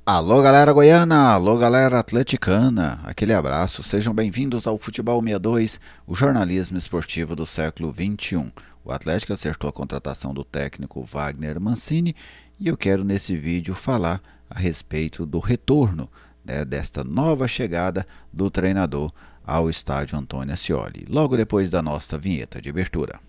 Alô galera goiana, alô galera atleticana, aquele abraço, sejam bem-vindos ao Futebol 62, o jornalismo esportivo do século XXI. O Atlético acertou a contratação do técnico Wagner Mancini e eu quero nesse vídeo falar a respeito do retorno, desta nova chegada do treinador ao estádio Antônio Ascioli, logo depois da nossa vinheta de abertura.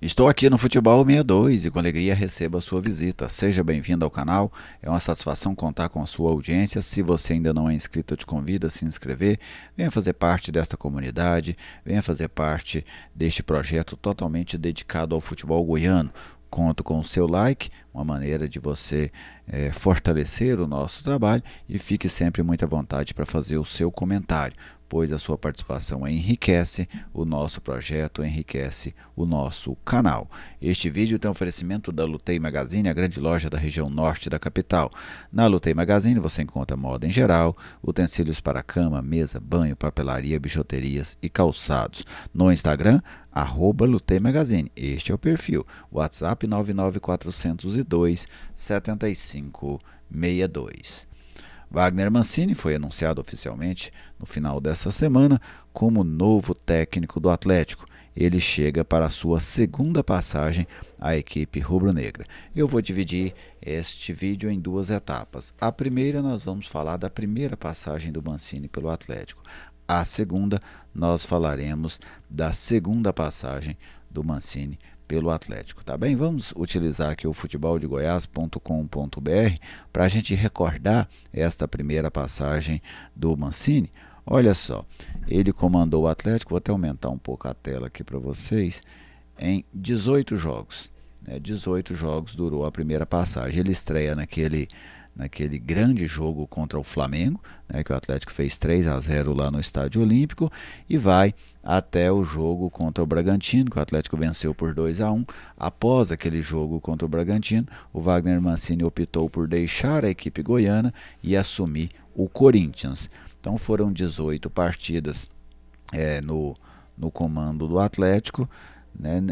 Estou aqui no Futebol 62 e com alegria recebo a sua visita. Seja bem-vindo ao canal, é uma satisfação contar com a sua audiência. Se você ainda não é inscrito, eu te convido a se inscrever. Venha fazer parte desta comunidade, venha fazer parte deste projeto totalmente dedicado ao futebol goiano. Conto com o seu like, uma maneira de você fortalecer o nosso trabalho e fique sempre muito à vontade para fazer o seu comentário, pois a sua participação enriquece o nosso projeto, enriquece o nosso canal. Este vídeo tem um oferecimento da Lutei Magazine, a grande loja da região norte da capital. Na Lutei Magazine você encontra moda em geral, utensílios para cama, mesa, banho, papelaria, bijuterias e calçados. No Instagram, @Lutei Magazine, este é o perfil. WhatsApp 99402 7562. Wagner Mancini foi anunciado oficialmente no final dessa semana como novo técnico do Atlético. Ele chega para a sua segunda passagem à equipe rubro-negra. Eu vou dividir este vídeo em duas etapas. A primeira, nós vamos falar da primeira passagem do Mancini pelo Atlético. A segunda, nós falaremos da segunda passagem do Mancini pelo Atlético, tá bem? Vamos utilizar aqui o futeboldegoias.com.br para a gente recordar esta primeira passagem do Mancini. Olha só, ele comandou o Atlético, vou até aumentar um pouco a tela aqui para vocês, em 18 jogos. 18 jogos durou a primeira passagem. Ele estreia naquele grande jogo contra o Flamengo, que o Atlético fez 3-0 lá no Estádio Olímpico, e vai até o jogo contra o Bragantino, que o Atlético venceu por 2-1. Após aquele jogo contra o Bragantino, o Wagner Mancini optou por deixar a equipe goiana e assumir o Corinthians. Então foram 18 partidas no comando do Atlético,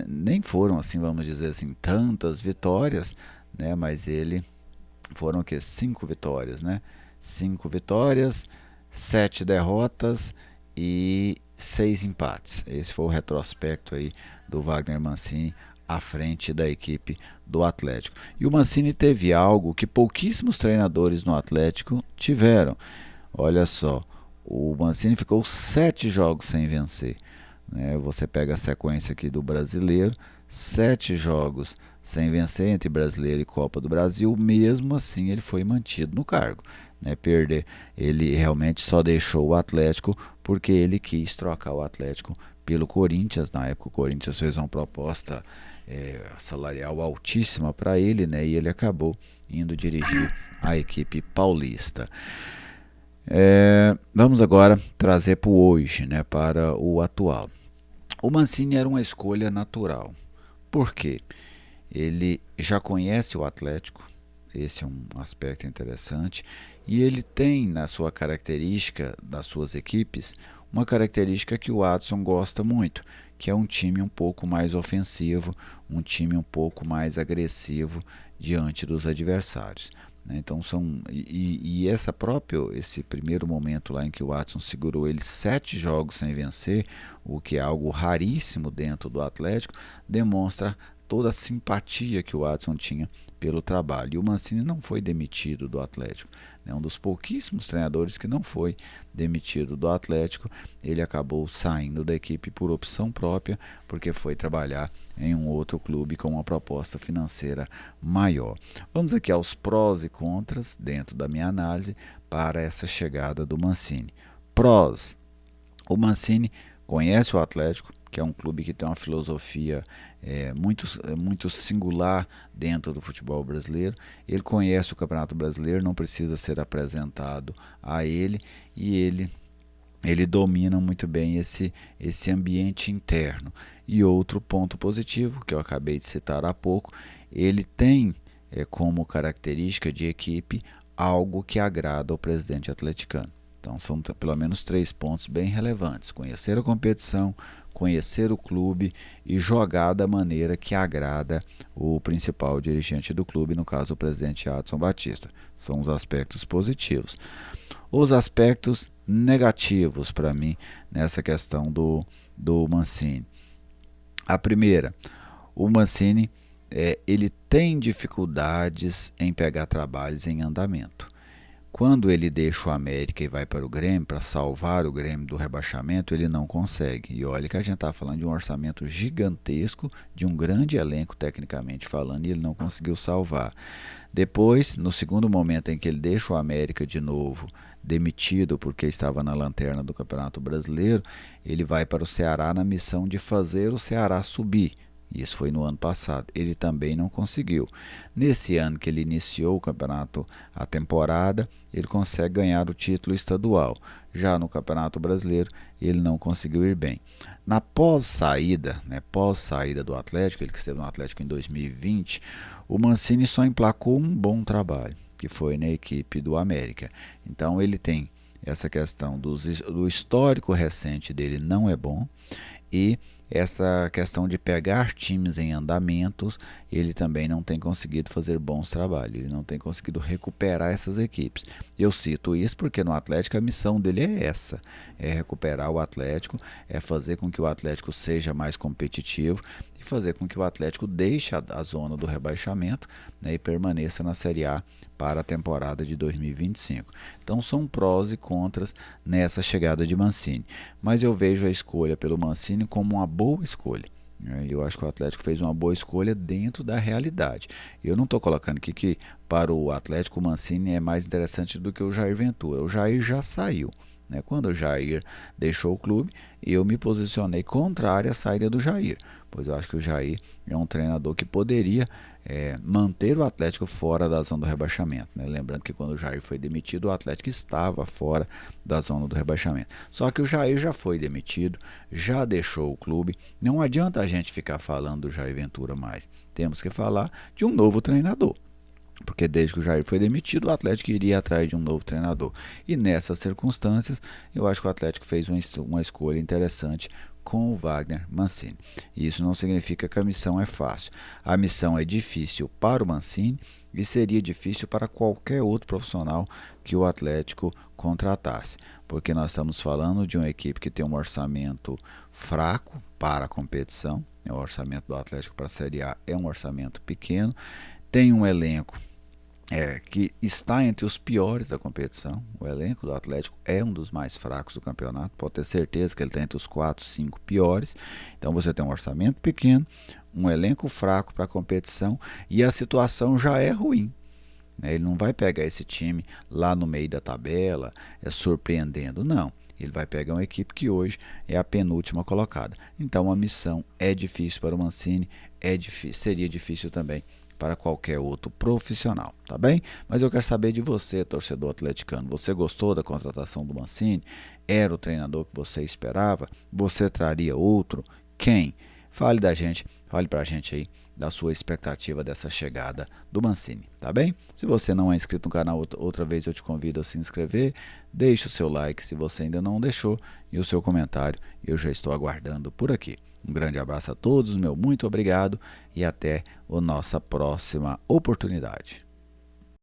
nem foram assim, vamos dizer assim, tantas vitórias, mas ele foram o que? 5 vitórias, 5 vitórias, 7 derrotas e 6 empates. Esse foi o retrospecto aí do Wagner Mancini à frente da equipe do Atlético. E o Mancini teve algo que pouquíssimos treinadores no Atlético tiveram. Olha só, o Mancini ficou 7 jogos sem vencer. Você pega a sequência aqui do Brasileiro, 7 jogos sem vencer entre Brasileiro e Copa do Brasil, mesmo assim ele foi mantido no cargo. Perder, ele realmente só deixou o Atlético porque ele quis trocar o Atlético pelo Corinthians. Na época o Corinthians fez uma proposta salarial altíssima para ele, e ele acabou indo dirigir a equipe paulista. Vamos agora trazer para o hoje, para o atual. O Mancini era uma escolha natural. Por quê? Ele já conhece o Atlético, esse é um aspecto interessante, e ele tem na sua característica, das suas equipes, uma característica que o Adson gosta muito, que é um time um pouco mais ofensivo, um time um pouco mais agressivo diante dos adversários. Então esse primeiro momento lá em que o Watson segurou ele 7 jogos sem vencer, o que é algo raríssimo dentro do Atlético, demonstra toda a simpatia que o Watson tinha pelo trabalho. E o Mancini não foi demitido do Atlético, um dos pouquíssimos treinadores que não foi demitido do Atlético. Ele acabou saindo da equipe por opção própria, porque foi trabalhar em um outro clube com uma proposta financeira maior. Vamos aqui aos prós e contras dentro da minha análise para essa chegada do Mancini. Prós: o Mancini conhece o Atlético, que é um clube que tem uma filosofia muito singular dentro do futebol brasileiro. Ele conhece o Campeonato Brasileiro, não precisa ser apresentado a ele, e ele domina muito bem esse ambiente interno. E outro ponto positivo, que eu acabei de citar há pouco, ele tem como característica de equipe algo que agrada ao presidente atleticano. Então são pelo menos 3 pontos bem relevantes: conhecer a competição, conhecer o clube e jogar da maneira que agrada o principal dirigente do clube, no caso o presidente Adson Batista. São os aspectos positivos. Os aspectos negativos para mim nessa questão do Mancini. A primeira, o Mancini ele tem dificuldades em pegar trabalhos em andamento. Quando ele deixa o América e vai para o Grêmio, para salvar o Grêmio do rebaixamento, ele não consegue. E olha que a gente está falando de um orçamento gigantesco, de um grande elenco tecnicamente falando, e ele não conseguiu salvar. Depois, no segundo momento em que ele deixa o América de novo demitido porque estava na lanterna do Campeonato Brasileiro, ele vai para o Ceará na missão de fazer o Ceará subir. Isso foi no ano passado. Ele também não conseguiu. Nesse ano que ele iniciou o campeonato, a temporada, ele consegue ganhar o título estadual. Já no Campeonato Brasileiro, ele não conseguiu ir bem. Na pós-saída do Atlético, ele que esteve no Atlético em 2020, o Mancini só emplacou um bom trabalho, que foi na equipe do América. Então ele tem essa questão do histórico recente dele não é bom, e essa questão de pegar times em andamentos, ele também não tem conseguido fazer bons trabalhos, ele não tem conseguido recuperar essas equipes. Eu cito isso porque no Atlético a missão dele é essa, é recuperar o Atlético, é fazer com que o Atlético seja mais competitivo e fazer com que o Atlético deixe a zona do rebaixamento, né, e permaneça na Série A para a temporada de 2025. Então são prós e contras nessa chegada de Mancini, mas eu vejo a escolha pelo Mancini como uma boa escolha. Eu acho que o Atlético fez uma boa escolha dentro da realidade. Eu não estou colocando aqui que para o Atlético o Mancini é mais interessante do que o Jair Ventura. O Jair já saiu. Quando o Jair deixou o clube, eu me posicionei contrário à saída do Jair, pois eu acho que o Jair é um treinador que poderia manter o Atlético fora da zona do rebaixamento. Lembrando que quando o Jair foi demitido, o Atlético estava fora da zona do rebaixamento. Só que o Jair já foi demitido, já deixou o clube. Não adianta a gente ficar falando do Jair Ventura mais. Temos que falar de um novo treinador. Porque desde que o Jair foi demitido, o Atlético iria atrás de um novo treinador. E nessas circunstâncias, eu acho que o Atlético fez uma escolha interessante com o Wagner Mancini. E isso não significa que a missão é fácil. A missão é difícil para o Mancini e seria difícil para qualquer outro profissional que o Atlético contratasse. Porque nós estamos falando de uma equipe que tem um orçamento fraco para a competição. O orçamento do Atlético para a Série A é um orçamento pequeno. Tem um elenco que está entre os piores da competição. O elenco do Atlético é um dos mais fracos do campeonato, pode ter certeza que ele está entre os 4, 5 piores. Então você tem um orçamento pequeno, um elenco fraco para a competição e a situação já é ruim. Ele não vai pegar esse time lá no meio da tabela, surpreendendo, não. Ele vai pegar uma equipe que hoje é a penúltima colocada. Então a missão é difícil para o Mancini, seria difícil também para qualquer outro profissional, tá bem? Mas eu quero saber de você, torcedor atleticano. Você gostou da contratação do Mancini? Era o treinador que você esperava? Você traria outro? Quem? Fale pra gente aí da sua expectativa dessa chegada do Mancini, tá bem? Se você não é inscrito no canal, outra vez eu te convido a se inscrever, deixe o seu like se você ainda não deixou e o seu comentário, eu já estou aguardando por aqui. Um grande abraço a todos, meu muito obrigado e até a nossa próxima oportunidade.